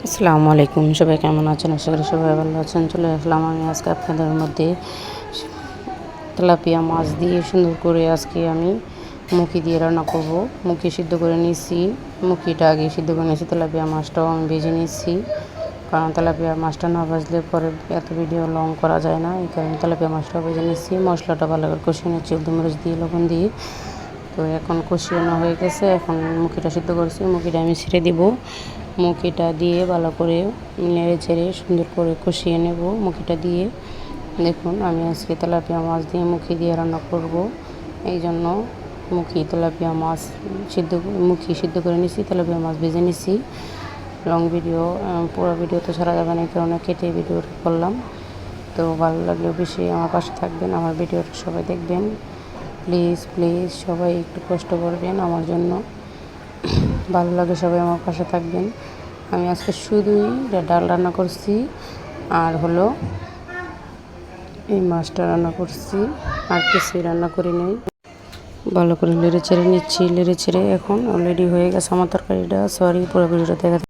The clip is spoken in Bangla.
আসসালামু আলাইকুম, সবাই কেমন আছেন? আশা করি সবাই ভালো আছেন। চলে আসলাম আমি আজকে আপনাদের মধ্যে তেলাপিয়া মাছ দিয়ে সুন্দর করে আজকে আমি মুখি দিয়ে রান্না করব। মুখি সিদ্ধ করে নিয়েছি, মুখিটা আগে সিদ্ধ করে নিয়েছি, তেলাপিয়া মাছটাও আমি ভেজে নিয়েছি, কারণ তেলাপিয়া মাছটা না ভাজলে পরে এত ভিডিও লং করা যায় না, এই কারণে তেলাপিয়া মাছটাও ভেজে নিয়েছি। মশলাটা ভালো করে কষিয়ে নিচ্ছি হলুদ মরিচ দিয়ে, লবণ দিয়ে। তো এখন কষিয়ানো হয়ে গেছে, এখন মুখিটা সিদ্ধ করেছি, মুখিটা আমি ছেড়ে দিব। মুখিটা দিয়ে ভালো করে নেড়ে ছেড়ে সুন্দর করে কষিয়ে নেব মুখিটা দিয়ে। দেখুন, আমি আজকে তেলাপিয়া মাছ দিয়ে মুখি দিয়ে রান্না করব, এই জন্য তেলাপিয়া মাছ মুখি সিদ্ধ করে নিছি, তেলাপিয়া মাছ ভেজে নিছি। লং ভিডিও, পুরো ভিডিও তো ছাড়া যাবে না, এই কারণে কেটে ভিডিওটা করলাম। তো ভালো লাগলে বেশি আমার পাশে থাকবেন, আমার ভিডিওটা সবাই দেখবেন। প্লিজ প্লিজ সবাই একটু কষ্ট করবেন আমার জন্য, ভালো লাগে সবাই আমার পাশে থাকবেন। আমি আজকে শুধুই ডাল রান্না করছি, আর হলো এই মাছটা রান্না করছি, আর কিছুই রান্না করি নাই। ভালো করে নেড়ে চেড়ে নিচ্ছি, নেড়ে চেড়ে এখন অলরেডি হয়ে গেছে আমার তরকারিটা। সরি, পুরো ভিডিওটা দেখা